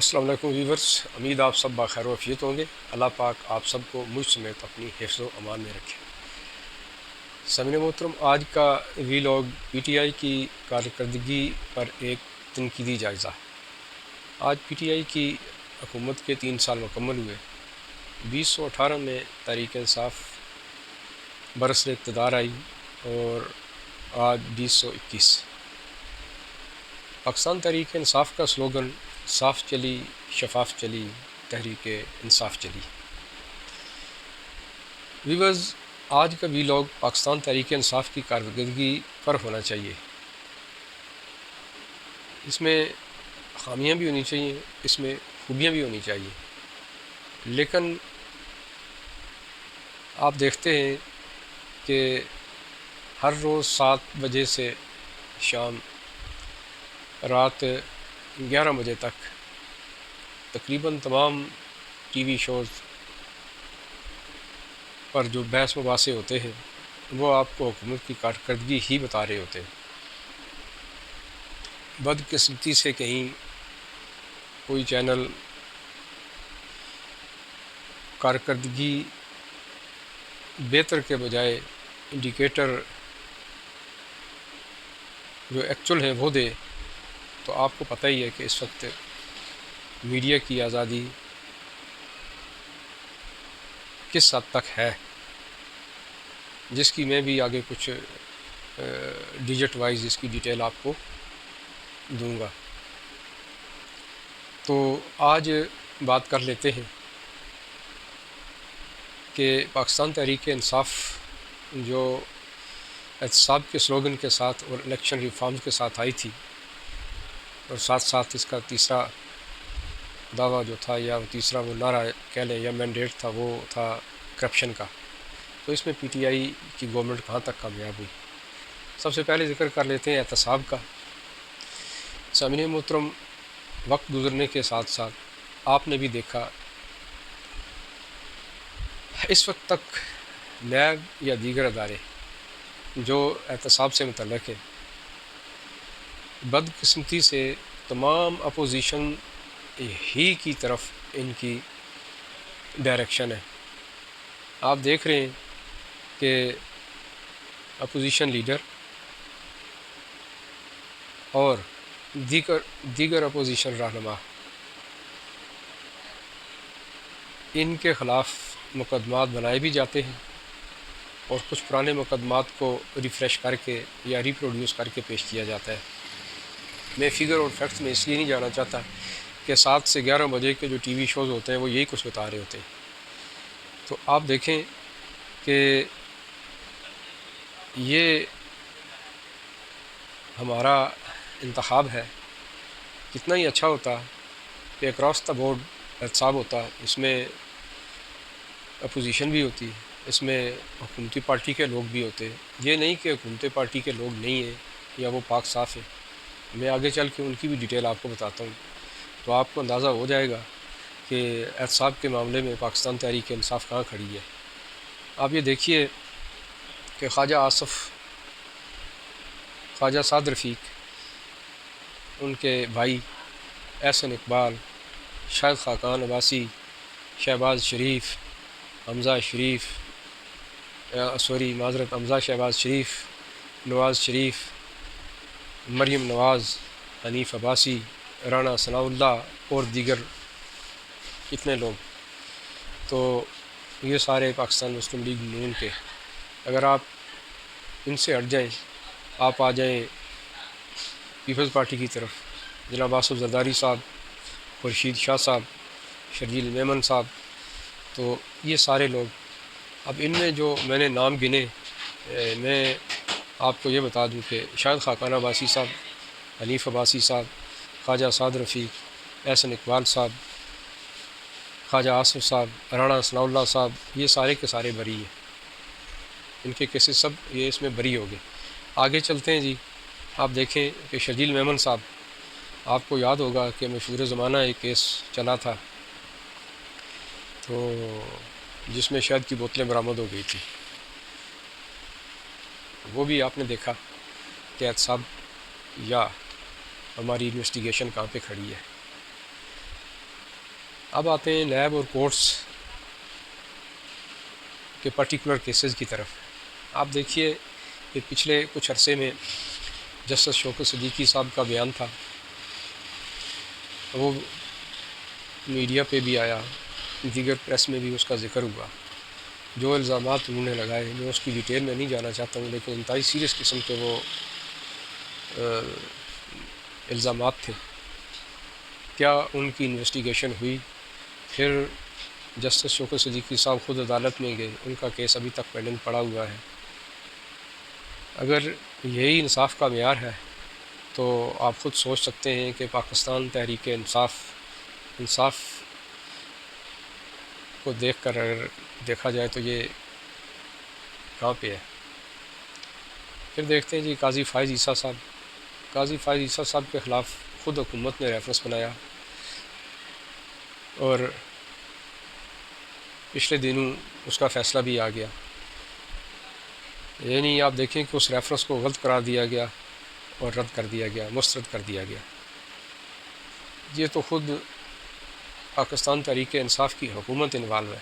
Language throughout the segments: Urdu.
السلام علیکم ویورز، امید آپ سب باخیر و عافیت ہوں گے۔ اللہ پاک آپ سب کو مجھ سمیت اپنی حفظ و امان میں رکھے۔ سامعین محترم، آج کا ویلاگ پی ٹی آئی کی کارکردگی پر ایک تنقیدی جائزہ۔ آج پی ٹی آئی کی حکومت کے 3 سال مکمل ہوئے۔ 2018 میں تحریک انصاف برسر اقتدار آئی اور آج 2021۔ پاکستان تحریک انصاف کا سلوگن صاف چلی، شفاف چلی، تحریک انصاف چلی۔ ویورز، آج کا ویلاگ پاکستان تحریک انصاف کی کارکردگی پر ہونا چاہیے۔ اس میں خامیاں بھی ہونی چاہیے، اس میں خوبیاں بھی ہونی چاہیے، لیکن آپ دیکھتے ہیں کہ ہر روز 7 بجے سے شام رات 11 بجے تک تقریباً تمام ٹی وی شوز پر جو بحث مباحثے ہوتے ہیں وہ آپ کو حکومت کی کارکردگی ہی بتا رہے ہوتے ہیں۔ بدقسمتی سے کہیں کوئی چینل کارکردگی بہتر کے بجائے انڈیکیٹر جو ایکچول ہیں وہ دے، تو آپ کو پتہ ہی ہے کہ اس وقت میڈیا کی آزادی کس حد تک ہے، جس کی میں بھی آگے کچھ ڈیجٹ وائز اس کی ڈیٹیل آپ کو دوں گا۔ تو آج بات کر لیتے ہیں کہ پاکستان تحریک انصاف جو احتساب کے سلوگن کے ساتھ اور الیکشن ریفارمز کے ساتھ آئی تھی، اور ساتھ ساتھ اس کا تیسرا دعویٰ جو تھا یا تیسرا وہ نعرہ کہہ لیں یا مینڈیٹ تھا، وہ تھا کرپشن کا۔ تو اس میں پی ٹی آئی کی گورنمنٹ کہاں تک کامیاب ہوئی؟ سب سے پہلے ذکر کر لیتے ہیں احتساب کا۔ سامعین محترم، وقت گزرنے کے ساتھ ساتھ آپ نے بھی دیکھا اس وقت تک نیب یا دیگر ادارے جو احتساب سے متعلق ہے، بدقسمتی سے تمام اپوزیشن ہی کی طرف ان کی ڈائریکشن ہے۔ آپ دیکھ رہے ہیں کہ اپوزیشن لیڈر اور دیگر اپوزیشن رہنما ان کے خلاف مقدمات بنائے بھی جاتے ہیں اور کچھ پرانے مقدمات کو ریفریش کر کے یا ریپروڈیوس کر کے پیش کیا جاتا ہے۔ میں فگر اور فیکٹس میں اس لیے نہیں جانا چاہتا کہ 7 سے 11 بجے کے جو ٹی وی شوز ہوتے ہیں وہ یہی کچھ بتا رہے ہوتے ہیں۔ تو آپ دیکھیں کہ یہ ہمارا انتخاب ہے، کتنا ہی اچھا ہوتا کہ اکراس دا بورڈ احتساب ہوتا، اس میں اپوزیشن بھی ہوتی، اس میں حکومتی پارٹی کے لوگ بھی ہوتے۔ یہ نہیں کہ حکومتی پارٹی کے لوگ نہیں ہیں یا وہ پاک صاف ہیں، میں آگے چل کے ان کی بھی ڈیٹیل آپ کو بتاتا ہوں، تو آپ کو اندازہ ہو جائے گا کہ احتساب کے معاملے میں پاکستان تحریک انصاف کہاں کھڑی ہے۔ آپ یہ دیکھیے کہ خواجہ آصف، خواجہ سعد رفیق، ان کے بھائی احسن اقبال، شاہد خاقان عباسی، شہباز شریف، حمزہ شریف، حمزہ شہباز شریف، نواز شریف، مریم نواز، حنیف عباسی، رانا ثناء اللہ اور دیگر کتنے لوگ، تو یہ سارے پاکستان مسلم لیگ نون کے۔ اگر آپ ان سے ہٹ جائیں، آپ آ جائیں پیپلز پارٹی کی طرف، جناب آصف زرداری صاحب، خورشید شاہ صاحب، شرجیل میمن صاحب، تو یہ سارے لوگ، اب ان میں جو میں نے نام گنے، میں آپ کو یہ بتا دوں کہ شاہد خاقان عباسی صاحب، حنیف عباسی صاحب، خواجہ سعد رفیق، احسن اقبال صاحب، خواجہ آصف صاحب، رانا ثناء اللہ صاحب، یہ سارے کے سارے بری ہیں، ان کے کیسز سب یہ اس میں بری ہو گئے۔ آگے چلتے ہیں جی، آپ دیکھیں کہ شرجیل میمن صاحب، آپ کو یاد ہوگا کہ مشہور زمانہ ایک کیس چلا تھا تو جس میں شہد کی بوتلیں برآمد ہو گئی تھی، وہ بھی آپ نے دیکھا کہ احتساب یا ہماری انویسٹیگیشن کہاں پہ کھڑی ہے۔ اب آتے ہیں نیب اور کورٹس کے پرٹیکولر کیسز کی طرف۔ آپ دیکھیے کہ پچھلے کچھ عرصے میں جسٹس شوکت صدیقی صاحب کا بیان تھا، وہ میڈیا پہ بھی آیا، دیگر پریس میں بھی اس کا ذکر ہوا۔ جو الزامات انہوں نے لگائے، میں اس کی ڈیٹیل میں نہیں جانا چاہتا ہوں، لیکن انتہائی سیریس قسم کے وہ الزامات تھے۔ کیا ان کی انویسٹیگیشن ہوئی؟ پھر جسٹس شوکت صدیقی صاحب خود عدالت میں گئے، ان کا کیس ابھی تک پینڈنگ پڑا ہوا ہے۔ اگر یہی انصاف کا معیار ہے تو آپ خود سوچ سکتے ہیں کہ پاکستان تحریک انصاف کو دیکھ کر اگر دیکھا جائے تو یہ کہاں پہ ہے۔ پھر دیکھتے ہیں جی قاضی فائز عیسیٰ صاحب۔ قاضی فائز عیسیٰ صاحب کے خلاف خود حکومت نے ریفرنس بنایا، اور پچھلے دنوں اس کا فیصلہ بھی آ گیا۔ یعنی آپ دیکھیں کہ اس ریفرنس کو غلط قرار دیا گیا اور رد کر دیا گیا، مسترد کر دیا گیا۔ یہ تو خود پاکستان تحریک انصاف کی حکومت انوالو ہے،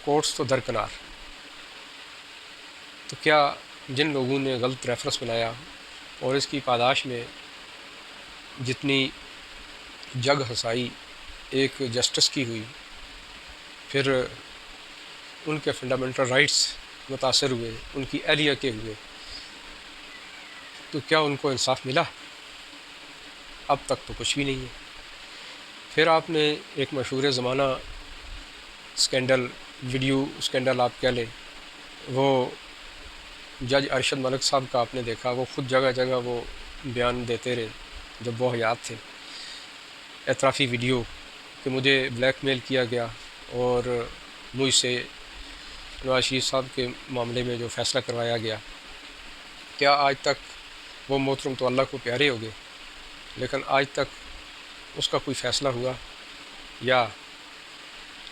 کورٹس تو درکنار۔ تو کیا جن لوگوں نے غلط ریفرنس بنایا اور اس کی پاداش میں جتنی جگ ہنسائی ایک جسٹس کی ہوئی، پھر ان کے فنڈامنٹل رائٹس متاثر ہوئے، ان کی اہلیہ کے ہوئے، تو کیا ان کو انصاف ملا؟ اب تک تو کچھ بھی نہیں ہے۔ پھر آپ نے ایک مشہور زمانہ اسکینڈل، ویڈیو اسکینڈل آپ کہہ لیں، وہ جج ارشد ملک صاحب کا آپ نے دیکھا، وہ خود جگہ جگہ وہ بیان دیتے رہے جب وہ حیات تھے، اعترافی ویڈیو کہ مجھے بلیک میل کیا گیا اور مجھ سے نواز شریف صاحب کے معاملے میں جو فیصلہ کروایا گیا۔ کیا آج تک وہ محترم تو اللہ کو پیارے ہو گئے، لیکن آج تک اس کا کوئی فیصلہ ہوا؟ یا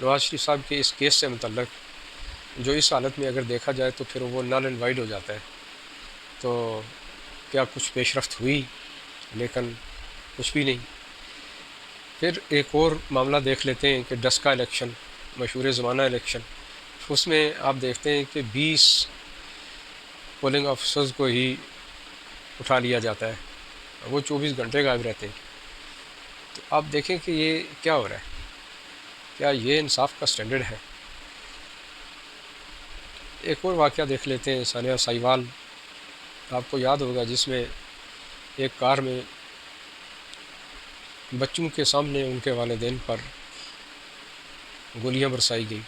نواز شریف صاحب کے اس کیس سے متعلق جو اس حالت میں اگر دیکھا جائے تو پھر وہ نل اینڈ وائڈ ہو جاتا ہے، تو کیا کچھ پیش رفت ہوئی؟ لیکن کچھ بھی نہیں۔ پھر ایک اور معاملہ دیکھ لیتے ہیں کہ ڈسکا الیکشن، مشہور زمانہ الیکشن، اس میں آپ دیکھتے ہیں کہ 20 پولنگ آفیسرز کو ہی اٹھا لیا جاتا ہے، وہ 24 گھنٹے غائب رہتے ہیں۔ تو آپ دیکھیں کہ یہ کیا ہو رہا ہے، کیا یہ انصاف کا سٹینڈرڈ ہے؟ ایک اور واقعہ دیکھ لیتے ہیں، ثانیہ سائیوال، آپ کو یاد ہوگا، جس میں ایک کار میں بچوں کے سامنے ان کے والدین پر گولیاں برسائی گئی۔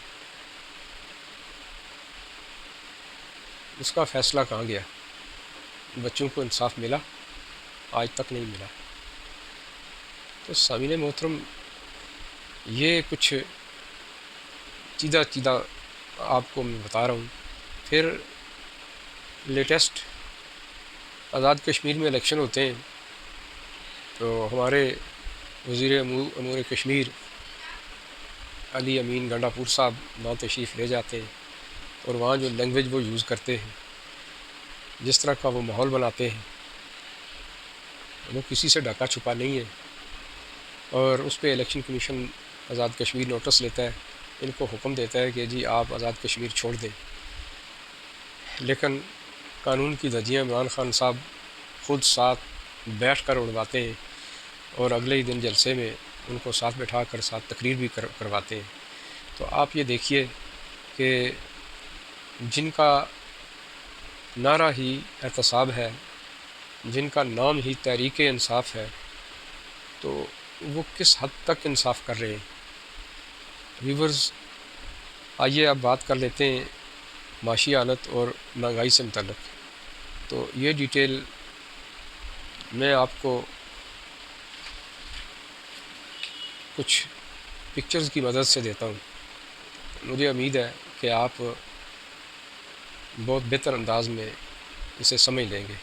اس کا فیصلہ کہاں گیا؟ بچوں کو انصاف ملا؟ آج تک نہیں ملا۔ تو سامعین محترم، یہ کچھ چیزہ آپ کو میں بتا رہا ہوں۔ پھر لیٹسٹ آزاد کشمیر میں الیکشن ہوتے ہیں تو ہمارے وزیر امور کشمیر علی امین گنڈا پور صاحب وہاں تشریف لے جاتے ہیں، اور وہاں جو لینگویج وہ یوز کرتے ہیں، جس طرح کا وہ ماحول بناتے ہیں، وہ کسی سے ڈھکا چھپا نہیں ہے، اور اس پہ election commission Azad Kashmir notice لیتا ہے، ان کو حکم دیتا ہے کہ جی آپ آزاد کشمیر چھوڑ دیں۔ لیکن قانون کی دھجیاں عمران خان صاحب خود ساتھ بیٹھ کر اڑواتے ہیں، اور اگلے ہی دن جلسے میں ان کو ساتھ بٹھا کر ساتھ تقریر بھی کرواتے ہیں۔ تو آپ یہ دیکھیے کہ جن کا نعرہ ہی احتساب ہے، جن کا نام ہی تحریک انصاف ہے، تو وہ کس حد تک انصاف کر رہے ہیں؟ ویورز، آئیے اب بات کر لیتے ہیں معاشی حالت اور مہنگائی سے متعلق۔ تو یہ ڈیٹیل میں آپ کو کچھ پکچرز کی مدد سے دیتا ہوں، مجھے امید ہے کہ آپ بہت بہتر انداز میں اسے سمجھ لیں گے۔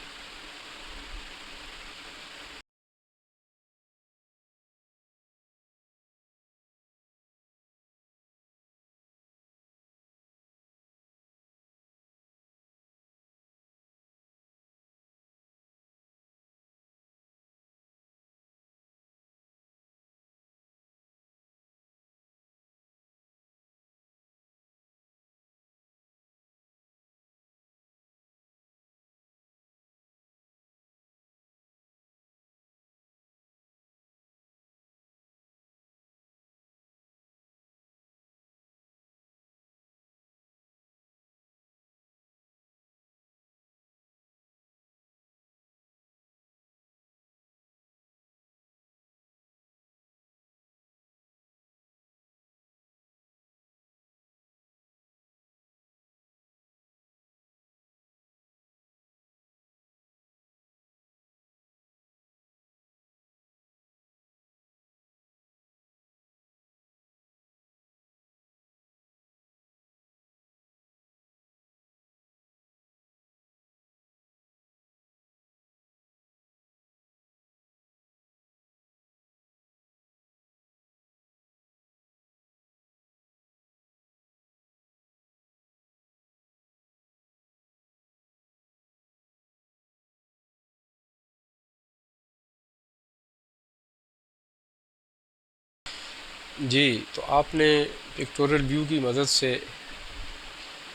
جی، تو آپ نے پکٹورل ویو کی مدد سے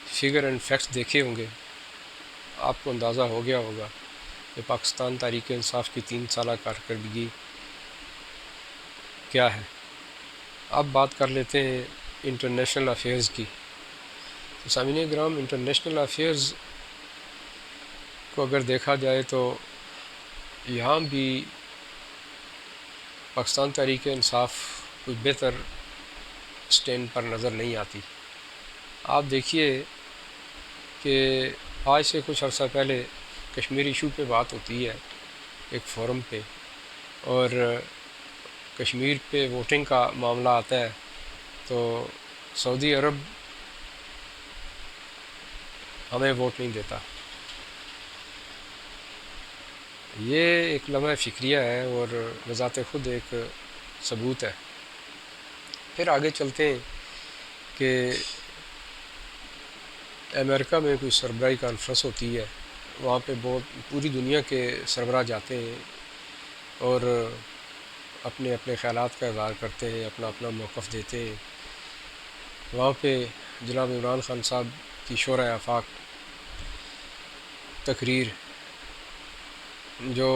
فگر اینڈ فیکٹس دیکھے ہوں گے، آپ کو اندازہ ہو گیا ہوگا کہ پاکستان تحریک انصاف کی 3 سالہ کارکردگی کیا ہے۔ اب بات کر لیتے ہیں انٹرنیشنل افیئرز کی۔ تو سامعین کرام، انٹرنیشنل افیئرز کو اگر دیکھا جائے تو یہاں بھی پاکستان تحریک انصاف کوئی بہتر سٹینڈ پر نظر نہیں آتی۔ آپ دیکھیے کہ آج سے کچھ عرصہ پہلے کشمیر ایشو پہ بات ہوتی ہے ایک فورم پہ، اور کشمیر پہ ووٹنگ کا معاملہ آتا ہے تو سعودی عرب ہمیں ووٹ نہیں دیتا۔ یہ ایک لمحہ فکریہ ہے اور بذات خود ایک ثبوت ہے۔ پھر آگے چلتے ہیں کہ امریکہ میں کوئی سربراہی کانفرنس ہوتی ہے، وہاں پہ پوری دنیا کے سربراہ جاتے ہیں اور اپنے اپنے خیالات کا اظہار کرتے ہیں، اپنا اپنا موقف دیتے ہیں۔ وہاں پہ جناب عمران خان صاحب کی شورۂ آفاق تقریر، جو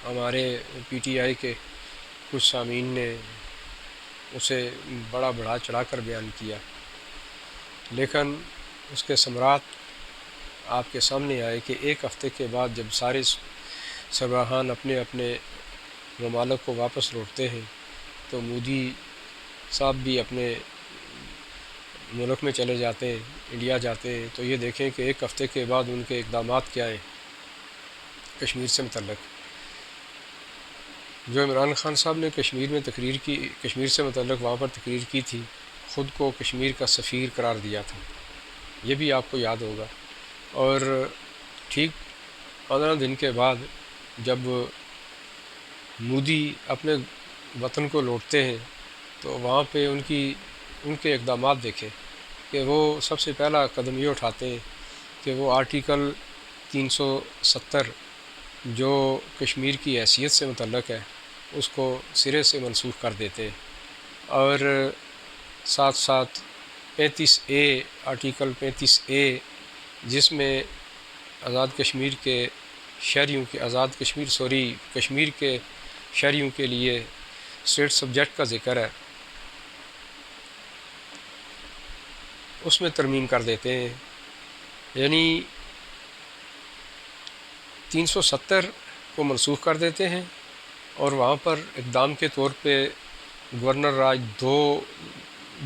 ہمارے پی ٹی آئی کے کچھ سامعین نے اسے بڑا چڑھا کر بیان کیا، لیکن اس کے ثمرات آپ کے سامنے آئے کہ ایک ہفتے کے بعد جب سارے سربراہان اپنے اپنے ممالک کو واپس لوٹتے ہیں تو مودی صاحب بھی اپنے ملک میں چلے جاتے ہیں، انڈیا جاتے ہیں۔ تو یہ دیکھیں کہ ایک ہفتے کے بعد ان کے اقدامات کیا ہیں کشمیر سے متعلق۔ جو عمران خان صاحب نے کشمیر میں تقریر کی، کشمیر سے متعلق وہاں پر تقریر کی تھی، خود کو کشمیر کا سفیر قرار دیا تھا، یہ بھی آپ کو یاد ہوگا۔ اور ٹھیک 15 دن کے بعد جب مودی اپنے وطن کو لوٹتے ہیں تو وہاں پہ ان کے اقدامات دیکھیں کہ وہ سب سے پہلا قدم یہ اٹھاتے ہیں کہ وہ آرٹیکل 370 جو کشمیر کی حیثیت سے متعلق ہے اس کو سرے سے منسوخ کر دیتے ہیں، اور ساتھ ساتھ 35A، آرٹیکل 35A جس میں کشمیر کے شہریوں کے لیے اسٹیٹ سبجیکٹ کا ذکر ہے، اس میں ترمیم کر دیتے ہیں۔ یعنی 370 کو منسوخ کر دیتے ہیں اور وہاں پر اقدام کے طور پہ گورنر راج 2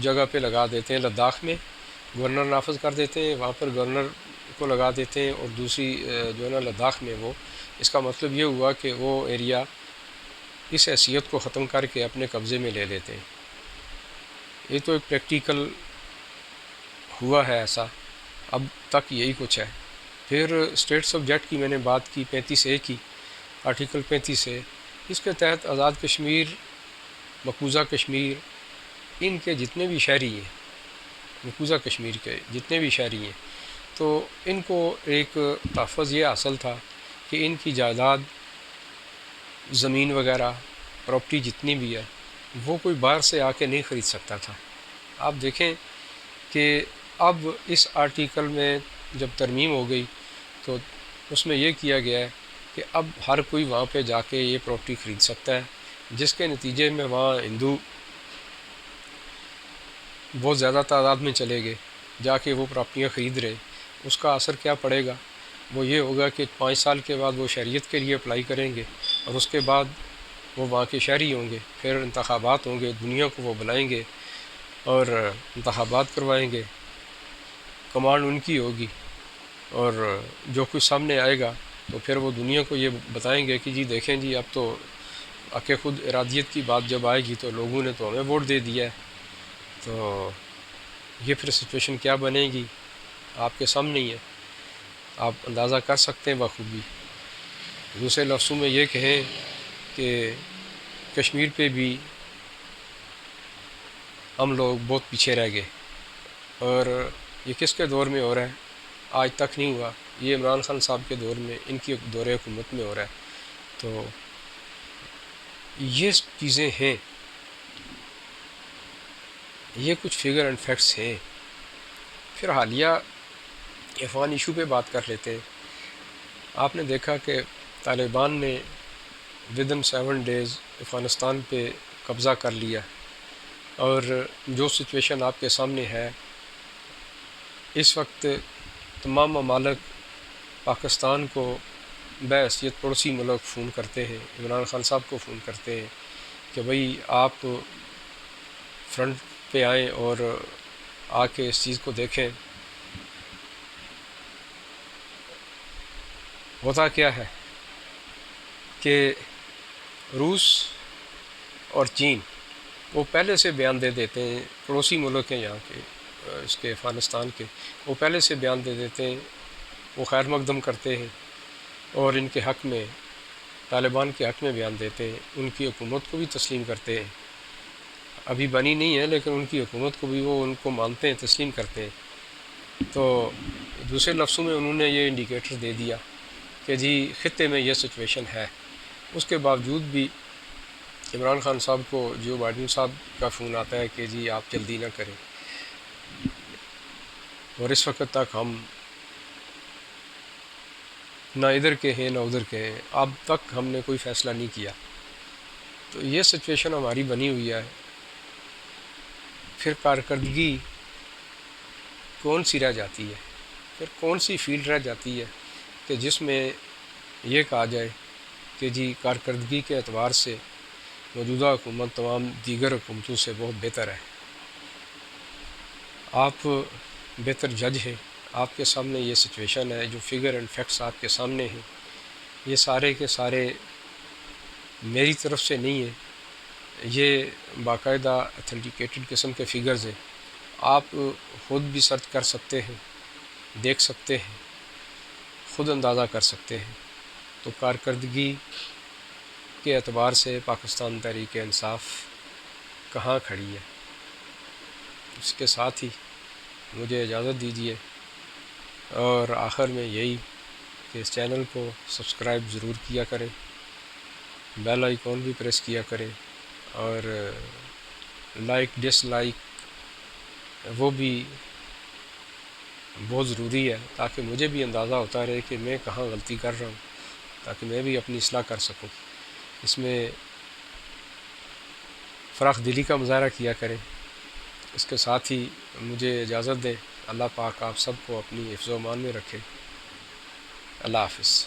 جگہ پہ لگا دیتے ہیں۔ لداخ میں گورنر نافذ کر دیتے ہیں، وہاں پر گورنر کو لگا دیتے ہیں، اور دوسری جو ہے نا لداخ میں وہ، اس کا مطلب یہ ہوا کہ وہ ایریا اس حیثیت کو ختم کر کے اپنے قبضے میں لے لیتے ہیں۔ یہ تو ایک پریکٹیکل ہوا ہے ایسا، اب تک یہی کچھ ہے۔ پھر اسٹیٹ سبجیکٹ کی میں نے بات کی 35A کی، آرٹیکل 35A، اس کے تحت آزاد کشمیر، مقبوضہ کشمیر، ان کے جتنے بھی شہری ہیں، مقبوضہ کشمیر کے جتنے بھی شہری ہیں، تو ان کو ایک تحفظ یہ حاصل تھا کہ ان کی جائیداد، زمین وغیرہ، پراپرٹی جتنی بھی ہے وہ کوئی باہر سے آ کے نہیں خرید سکتا تھا۔ آپ دیکھیں کہ اب اس آرٹیکل میں جب ترمیم ہو گئی تو اس میں یہ کیا گیا ہے کہ اب ہر کوئی وہاں پہ جا کے یہ پراپرٹی خرید سکتا ہے، جس کے نتیجے میں وہاں ہندو بہت زیادہ تعداد میں چلے گئے، جا کے وہ پراپرٹیاں خرید رہے۔ اس کا اثر کیا پڑے گا؟ وہ یہ ہوگا کہ 5 سال کے بعد وہ شہریت کے لیے اپلائی کریں گے، اور اس کے بعد وہ وہاں کے شہری ہوں گے، پھر انتخابات ہوں گے، دنیا کو وہ بلائیں گے اور انتخابات کروائیں گے، کمانڈ ان کی ہوگی، اور جو کچھ سامنے آئے گا تو پھر وہ دنیا کو یہ بتائیں گے کہ جی دیکھیں جی، اب تو کہ خود ارادیت کی بات جب آئے گی تو لوگوں نے تو ہمیں ووٹ دے دیا ہے۔ تو یہ پھر سچویشن کیا بنے گی آپ کے سامنے ہی ہے، آپ اندازہ کر سکتے ہیں بخوبی۔ دوسرے لفظوں میں یہ کہیں کہ کشمیر پہ بھی ہم لوگ بہت پیچھے رہ گئے، اور یہ کس کے دور میں ہو رہا ہے؟ آج تک نہیں ہوا، یہ عمران خان صاحب کے دور میں، ان کی دور حکومت میں ہو رہا ہے۔ تو یہ چیزیں ہیں یہ کچھ فگر اینڈ فیکٹس ہیں۔ پھر حالیہ افغان ایشو پہ بات کر لیتے ہیں۔ آپ نے دیکھا کہ طالبان نے ودن 7 days افغانستان پہ قبضہ کر لیا، اور جو سچویشن آپ کے سامنے ہے اس وقت، تمام ممالک پاکستان کو بحیثیت پڑوسی ملک فون کرتے ہیں، عمران خان صاحب کو فون کرتے ہیں کہ بھئی آپ فرنٹ پہ آئیں اور آ کے اس چیز کو دیکھیں۔ ہوتا کیا ہے کہ روس اور چین وہ پہلے سے بیان دے دیتے ہیں، پڑوسی ملک ہیں یہاں کے اس کے افغانستان کے، وہ پہلے سے بیان دے دیتے ہیں، وہ خیر مقدم کرتے ہیں اور ان کے حق میں، طالبان کے حق میں بیان دیتے ہیں، ان کی حکومت کو بھی تسلیم کرتے ہیں۔ ابھی بنی نہیں ہے لیکن ان کی حکومت کو بھی وہ ان کو مانتے ہیں، تسلیم کرتے ہیں۔ تو دوسرے لفظوں میں انہوں نے یہ انڈیکیٹر دے دیا کہ جی خطے میں یہ سچویشن ہے۔ اس کے باوجود بھی عمران خان صاحب کو جو بائیڈن صاحب کا فون آتا ہے کہ جی آپ جلدی نہ کریں، اور اس وقت تک ہم نہ ادھر کے ہیں نہ ادھر کے ہیں، اب تک ہم نے کوئی فیصلہ نہیں کیا۔ تو یہ سچویشن ہماری بنی ہوئی ہے۔ پھر کارکردگی کون سی رہ جاتی ہے، پھر کون سی فیلڈ رہ جاتی ہے کہ جس میں یہ کہا جائے کہ جی کارکردگی کے اعتبار سے موجودہ حکومت تمام دیگر حکومتوں سے بہت بہتر ہے۔ آپ بہتر جج ہیں، آپ کے سامنے یہ سچویشن ہے، جو فگر اینڈ فیکٹس آپ کے سامنے ہیں، یہ سارے کے سارے میری طرف سے نہیں ہیں، یہ باقاعدہ اتھینٹیکیٹڈ قسم کے فگرز ہیں۔ آپ خود بھی سرچ کر سکتے ہیں، دیکھ سکتے ہیں، خود اندازہ کر سکتے ہیں۔ تو کارکردگی کے اعتبار سے پاکستان تحریک انصاف کہاں کھڑی ہے۔ اس کے ساتھ ہی مجھے اجازت دیجیے، اور آخر میں یہی کہ اس چینل کو سبسکرائب ضرور کیا کریں، بیل آئیکن بھی پریس کیا کریں، اور لائک ڈس لائک وہ بھی بہت ضروری ہے، تاکہ مجھے بھی اندازہ ہوتا رہے کہ میں کہاں غلطی کر رہا ہوں، تاکہ میں بھی اپنی اصلاح کر سکوں۔ اس میں فراخ دلی کا مظاہرہ کیا کریں۔ اس کے ساتھ ہی مجھے اجازت دیں۔ اللہ پاک آپ سب کو اپنی حفظ و امان میں رکھے۔ اللہ حافظ۔